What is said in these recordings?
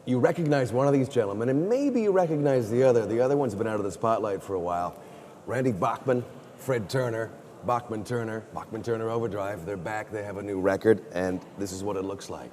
You recognize one of these gentlemen, and maybe you recognize the other. The other one's been out of the spotlight for a while. Randy Bachman, Fred Turner, Bachman Turner Overdrive. They're back, they have a new record, and this is what it looks like.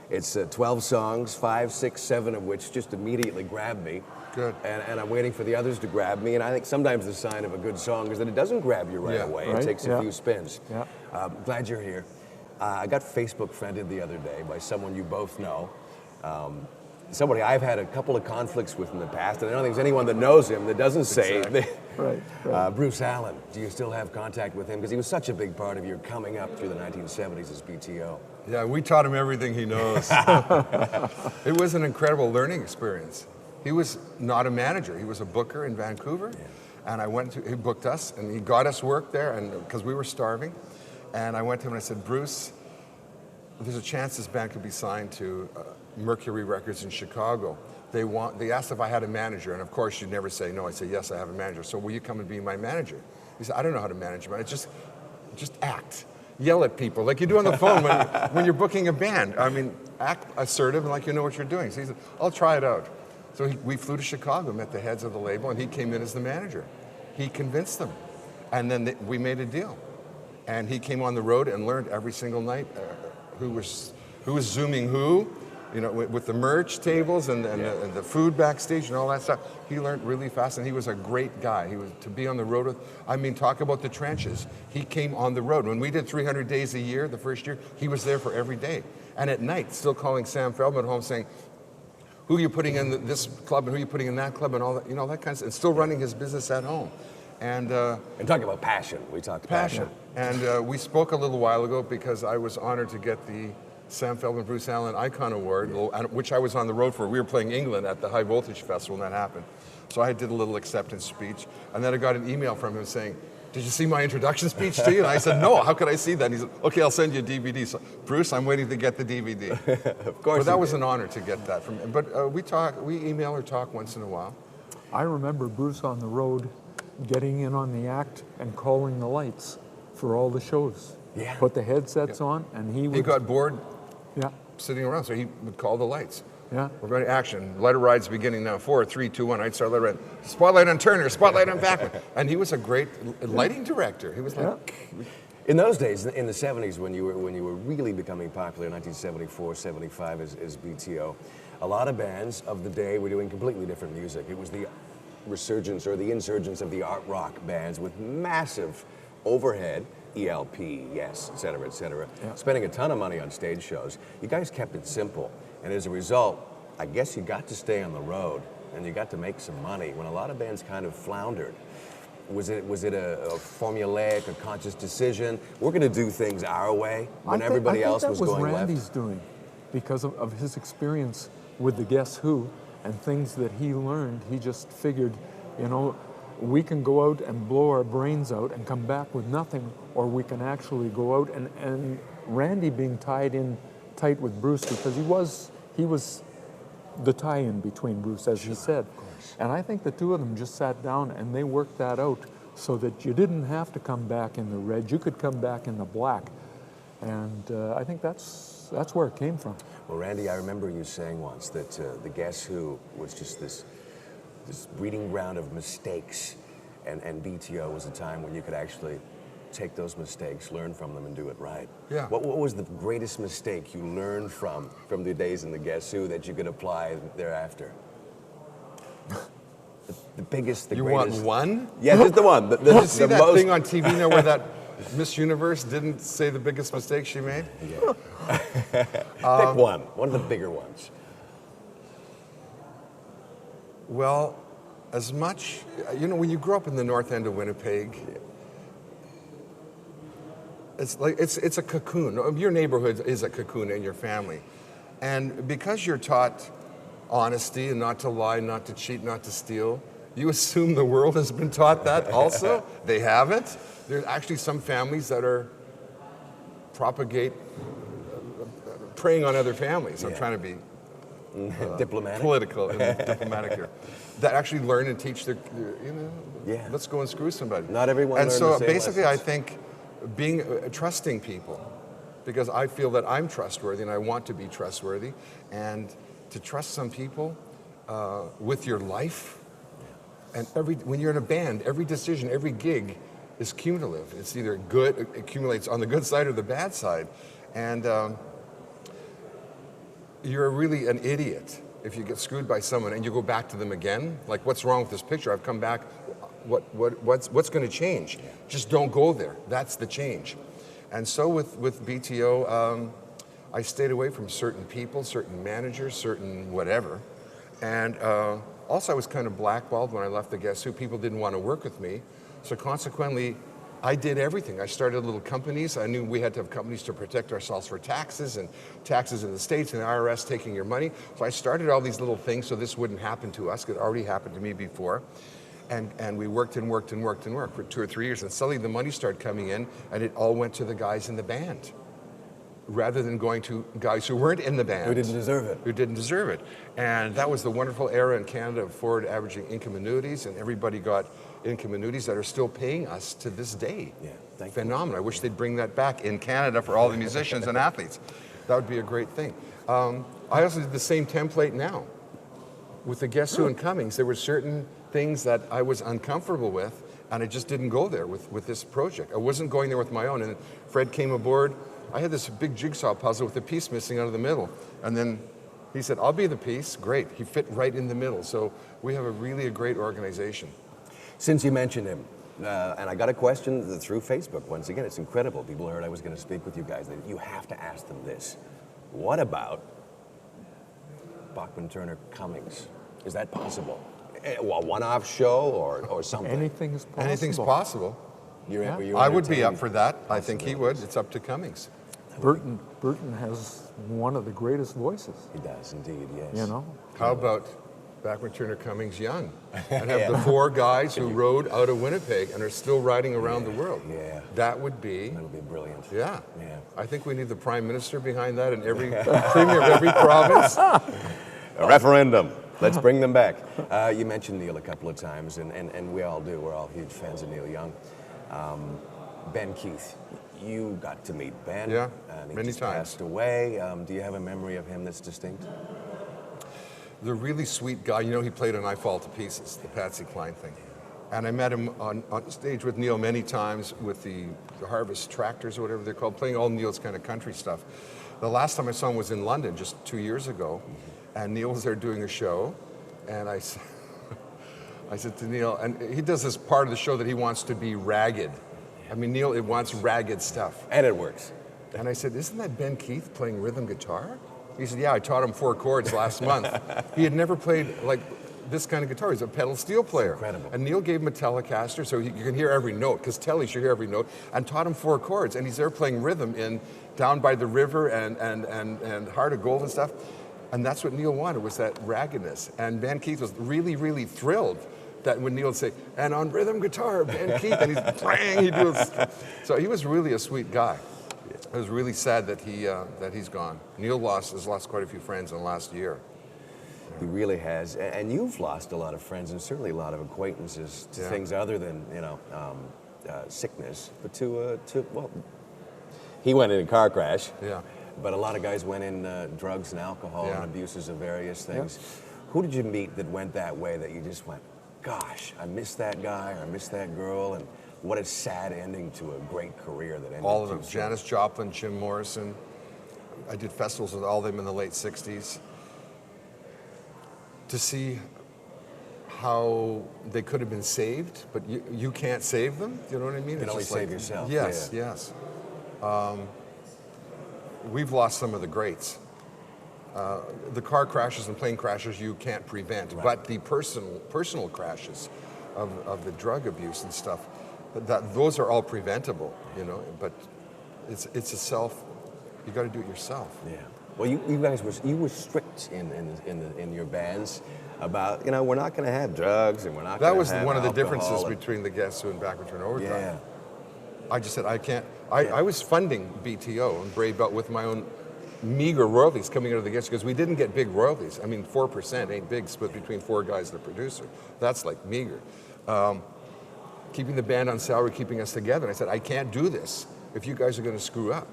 It's 12 songs, 5, 6, 7 of which just immediately grabbed me. Good. And I'm waiting for the others to grab me, and I think sometimes the sign of a good song is that it doesn't grab you right away. Right, It takes a yeah. few spins. Yeah. Glad you're here. I got Facebook friended the other day by someone you both know. Somebody I've had a couple of conflicts with in the past, and I don't think there's anyone that knows him that doesn't say Right. Bruce Allen. Do you still have contact with him? Because he was such a big part of your coming up through the 1970s as BTO. Yeah, we taught him everything he knows. It was an incredible learning experience. He was not a manager. He was a booker in Vancouver. Yeah. And he booked us, and he got us work there, and because we were starving. And I went to him and I said, Bruce, there's a chance this band could be signed to Mercury Records in Chicago. They asked if I had a manager, and of course you'd never say no. I said, yes, I have a manager. So will you come and be my manager? He said, I don't know how to manage, but just act. Yell at people like you do on the phone when you're booking a band. I mean, act assertive and like you know what you're doing. So he said, I'll try it out. So we flew to Chicago, met the heads of the label, and he came in as the manager. He convinced them. And then we made a deal. And he came on the road and learned every single night who was zooming who, you know, with the merch tables and the food backstage and all that stuff. He learned really fast, and he was a great guy. He was to be on the road with. I mean, talk about the trenches. He came on the road. When we did 300 days a year, the first year, he was there for every day. And at night, still calling Sam Feldman home saying, who are you putting in this club and who are you putting in that club and all that, you know, that kind of stuff, and still running his business at home. And talking about passion, we talked passion. And we spoke a little while ago because I was honored to get the Sam Feldman Bruce Allen Icon Award, which I was on the road for. We were playing England at the High Voltage Festival when that happened. So I did a little acceptance speech, and then I got an email from him saying, did you see my introduction speech to you? And I said, no, how could I see that? And he said, okay, I'll send you a DVD. So, Bruce, I'm waiting to get the DVD. Of course. But that was an honor to get that from him. But we email or talk once in a while. I remember Bruce on the road getting in on the act and calling the lights for all the shows. Yeah. Put the headsets on, and he would... He got bored Yeah, sitting around, so he would call the lights. yeah. We're going to action. Letter ride's beginning now. 4, 3, 2, 1. I'd start letter ride. Spotlight on Turner, spotlight on Bachman. And he was a great lighting director. He was like... In those days, in the 70s, when you were really becoming popular, 1974, 75 as BTO, a lot of bands of the day were doing completely different music. It was the resurgence or the insurgence of the art rock bands with massive overhead, ELP, yes, et cetera, spending a ton of money on stage shows. You guys kept it simple, and as a result, I guess you got to stay on the road, and you got to make some money when a lot of bands kind of floundered. Was it a formulaic, a conscious decision? We're going to do things our way when everybody else was going left. I think that was Randy's doing because of his experience with the Guess Who and things that he learned. He just figured, you know, we can go out and blow our brains out and come back with nothing, or we can actually go out and Randy being tied in tight with Bruce because he was the tie-in between Bruce, as he said. And I think the two of them just sat down and they worked that out so that you didn't have to come back in the red, you could come back in the black. And I think that's where it came from. Well, Randy, I remember you saying once that the Guess Who was just this breeding ground of mistakes, and BTO was a time when you could actually take those mistakes, learn from them, and do it right. Yeah. What was the greatest mistake you learned from the days in the Guess Who that you could apply thereafter? The biggest, the you greatest. You want one? Yeah, just the one. Did you see that thing on TV now where that Miss Universe didn't say the biggest mistake she made? Yeah. Pick one of the bigger ones. Well, as much, you know, when you grow up in the north end of Winnipeg, it's like it's a cocoon. Your neighborhood is a cocoon in your family. And because you're taught honesty and not to lie, not to cheat, not to steal, you assume the world has been taught that also. They haven't. There's actually some families that propagate preying on other families. I'm trying to be diplomatic, political and diplomatic here. That actually learn and teach their, let's go and screw somebody. Not everyone. And learned so the same basically, lessons. I think trusting people because I feel that I'm trustworthy and I want to be trustworthy. And to trust some people with your life, and when you're in a band, every decision, every gig is cumulative. It's either good, it accumulates on the good side or the bad side. And you're really an idiot if you get screwed by someone and you go back to them again. Like, what's wrong with this picture? I've come back. What's going to change? Just don't go there. That's the change. And so with BTO, I stayed away from certain people, certain managers, certain whatever. And also I was kind of blackballed when I left the Guess Who. People didn't want to work with me. So consequently, I did everything. I started little companies. I knew we had to have companies to protect ourselves for taxes and taxes in the States and the IRS taking your money. So I started all these little things so this wouldn't happen to us. It already happened to me before. And we worked and worked and worked and worked for 2 or 3 years. And suddenly the money started coming in and it all went to the guys in the band, rather than going to guys who weren't in the band. Who didn't deserve it. Who didn't deserve it. And that was the wonderful era in Canada of forward averaging income annuities, and everybody got income annuities that are still paying us to this day. Yeah, phenomenal. I wish they'd bring that back in Canada for all the musicians and athletes. That would be a great thing. I also did the same template now. With the Guess Who and Cummings, there were certain things that I was uncomfortable with, and I just didn't go there with this project. I wasn't going there with my own, and Fred came aboard. I had this big jigsaw puzzle with a piece missing out of the middle, and then he said, I'll be the piece. Great. He fit right in the middle. So we have a great organization. Since you mentioned him, and I got a question through Facebook. Once again, it's incredible. People heard I was going to speak with you guys. You have to ask them this. What about Bachman Turner Cummings? Is that possible? A one-off show or something? Anything's possible. Anything's possible. I would be up for that. I think he would. It's up to Cummings. Burton has one of the greatest voices. He does indeed, yes. You know? How about Bachman Turner Cummings young? And have the 4 guys who rode out of Winnipeg and are still riding around the world. Yeah. That would be brilliant. Yeah. Yeah. I think we need the Prime Minister behind that in every premier of every province. A referendum. Let's bring them back. You mentioned Neil a couple of times, and we all do. We're all huge fans of Neil Young. Ben Keith, you got to meet Ben. Yeah, and he many just times. passed away. Do you have a memory of him that's distinct? The really sweet guy. You know, he played on I Fall to Pieces, the Patsy Cline thing. And I met him on stage with Neil many times with the Harvest Tractors or whatever they're called, playing all Neil's kind of country stuff. The last time I saw him was in London just 2 years ago, and Neil was there doing a show, and I said to Neil, and he does this part of the show that he wants to be ragged. I mean, Neil, it wants ragged stuff. And it works. And I said, isn't that Ben Keith playing rhythm guitar? He said, yeah, I taught him 4 chords last month. He had never played like this kind of guitar. He's a pedal steel player. Incredible. And Neil gave him a Telecaster so you can hear every note, because Telly should hear every note, and taught him 4 chords. And he's there playing rhythm in Down by the River and Heart of Gold and stuff. And that's what Neil wanted, was that raggedness. And Ben Keith was really, really thrilled that when Neil would say, and on rhythm guitar, Ben Keith, and he's bang, he'd do it. So he was really a sweet guy. It was really sad that he's gone. Neil has lost quite a few friends in the last year. He really has. And you've lost a lot of friends and certainly a lot of acquaintances to things other than, sickness, but well, he went in a car crash. Yeah. But a lot of guys went in drugs and alcohol and abuses of various things. Yep. Who did you meet that went that way that you just went, gosh, I miss that guy or I miss that girl, and what a sad ending to a great career that ended. All of them. too soon. Janis Joplin, Jim Morrison. I did festivals with all of them in the late 60s. To see how they could have been saved, but you can't save them. You know what I mean? You can only save yourself. Yes, yes. We've lost some of the greats. The car crashes and plane crashes you can't prevent, but the personal crashes of the drug abuse and stuff, those are all preventable, you know. But it's a self. You got to do it yourself. Yeah. Well, you guys were strict in your bands about, we're not going to have drugs and we're not. That was have one of the alcohol differences between the Guess Who and Bachman Turner Overdrive. Yeah. I just said I can't. I was funding BTO and Brave Belt with my own meager royalties coming out of the Guess Who, because we didn't get big royalties. I mean, 4% ain't big, split between 4 guys and the producer. That's like meager. Keeping the band on salary, keeping us together. And I said, I can't do this if you guys are going to screw up.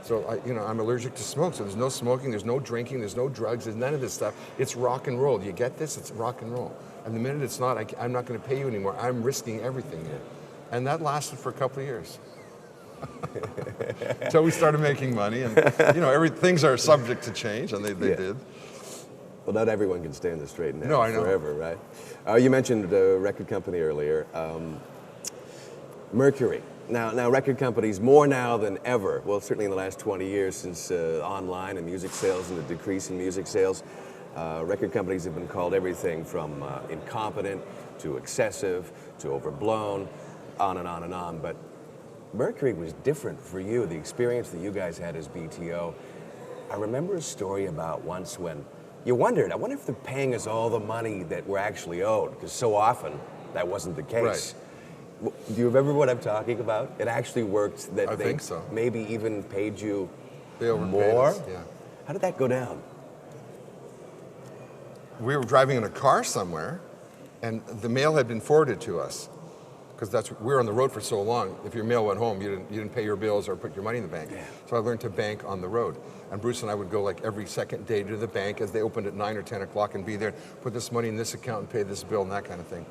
So I'm allergic to smoke, so there's no smoking, there's no drinking, there's no drugs, there's none of this stuff. It's rock and roll. Do you get this? It's rock and roll. And the minute it's not, I'm not going to pay you anymore. I'm risking everything here. And that lasted for a couple of years. Until we started making money, and things are subject to change, and they did. Well, not everyone can stay in the straight and No, I know. forever, right? You mentioned a record company earlier, Mercury. Now, record companies, more now than ever, well, certainly in the last 20 years since online and music sales and the decrease in music sales, record companies have been called everything from incompetent to excessive to overblown, on and on and on. But Mercury was different for you, the experience that you guys had as BTO. I remember a story about once when you wondered, I wonder if they're paying us all the money that we're actually owed, because so often that wasn't the case. Right. Do you remember what I'm talking about? It actually worked that I they think so. maybe even paid you They overpaid more? us, yeah. How did that go down? We were driving in a car somewhere, and the mail had been forwarded to us. Because we were on the road for so long. If your mail went home, you didn't pay your bills or put your money in the bank. Yeah. So I learned to bank on the road. And Bruce and I would go like every second day to the bank as they opened at 9 or 10 o'clock and be there, put this money in this account and pay this bill and that kind of thing.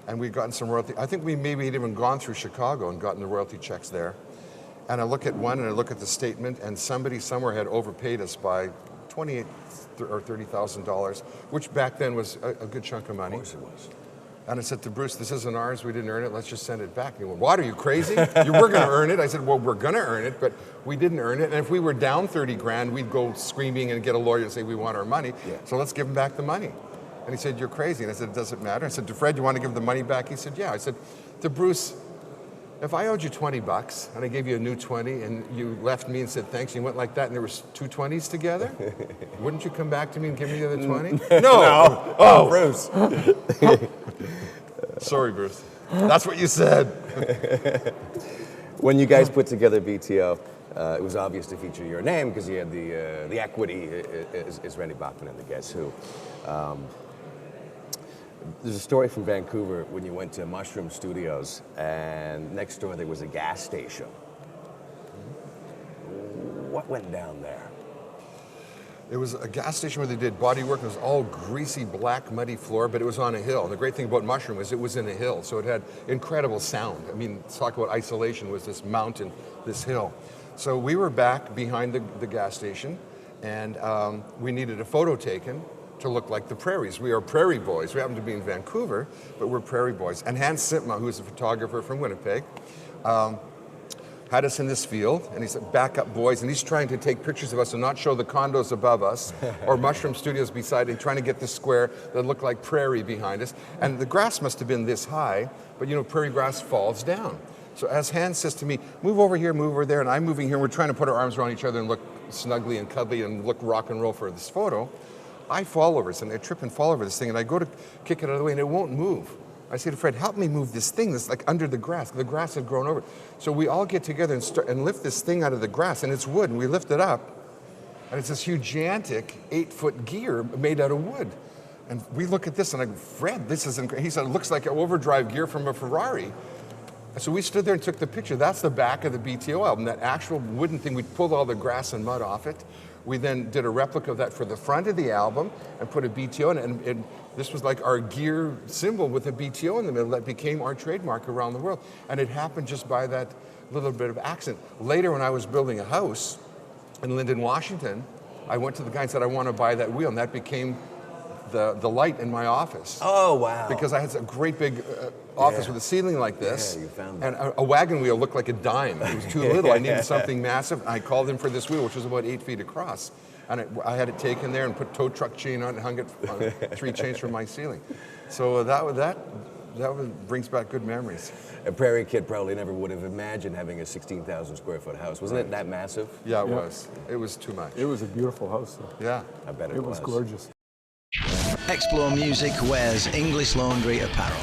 And we'd gotten some royalty. I think we maybe had even gone through Chicago and gotten the royalty checks there. And I look at one and I look at the statement, and somebody somewhere had overpaid us by $28,000 or $30,000, which back then was a good chunk of money. Of course it was. And I said to Bruce, this isn't ours, we didn't earn it, let's just send it back. And he went, what, are you crazy? You were gonna earn it. I said, well, we're gonna earn it, but we didn't earn it. And if we were down 30 grand, we'd go screaming and get a lawyer and say, we want our money. Yeah. So let's give him back the money. And he said, you're crazy. And I said, it doesn't matter. I said, to Fred, you want to give the money back? He said, yeah. I said, to Bruce, if I owed you 20 bucks and I gave you a new 20 and you left me and said thanks, and you went like that and there was two 20s together, wouldn't you come back to me and give me the other 20? No. Oh, Bruce. Sorry, Bruce. That's what you said. When you guys put together BTO, it was obvious to feature your name because you had the equity as Randy Bachman and the Guess Who. There's a story from Vancouver when you went to Mushroom Studios, and next door there was a gas station. What went down there? It was a gas station where they did body work. It was all greasy, black, muddy floor, but it was on a hill. And the great thing about Mushroom is it was in a hill, so it had incredible sound. I mean, talk about isolation, was this mountain, this hill. So we were back behind the gas station, and we needed a photo taken to look like the prairies. We are prairie boys. We happen to be in Vancouver, but we're prairie boys. And Hans Sitma, who's a photographer from Winnipeg, had us in this field, and he said, back up, boys. And he's trying to take pictures of us and not show the condos above us or Mushroom Studios beside him, trying to get this square that looked like prairie behind us. And the grass must have been this high, but you know, prairie grass falls down. So as Hans says to me, move over here, move over there, and I'm moving here, we're trying to put our arms around each other and look snugly and cuddly and look rock and roll for this photo. I fall over this, and I trip and fall over this thing, and I go to kick it out of the way, and it won't move. I say to Fred, help me move this thing that's like under the grass. The grass had grown over it. So we all get together and lift this thing out of the grass, and it's wood, and we lift it up, and it's this gigantic 8-foot gear made out of wood. And we look at this, and I go, Fred, this is incredible. He said, it looks like an overdrive gear from a Ferrari. So we stood there and took the picture. That's the back of the BTO album, that actual wooden thing. We pulled all the grass and mud off it. We then did a replica of that for the front of the album and put a BTO in it. And this was like our gear symbol with a BTO in the middle that became our trademark around the world. And it happened just by that little bit of accident. Later, when I was building a house in Lyndon, Washington, I went to the guy and said, I want to buy that wheel. And that became the light in my office. Oh, wow. Because I had a great big office with a ceiling like this. Yeah, you found that. And a wagon wheel looked like a dime. It was too little. I needed something massive. I called him for this wheel, which was about 8 feet across. And I had it taken there and put tow truck chain on it and hung it on 3 chains from my ceiling. So that brings back good memories. A prairie kid probably never would have imagined having a 16,000 square foot house. Wasn't it that massive? Yeah, it was. It was too much. It was a beautiful house, though. Yeah. I bet it was. It was gorgeous. Explore Music wears English Laundry apparel.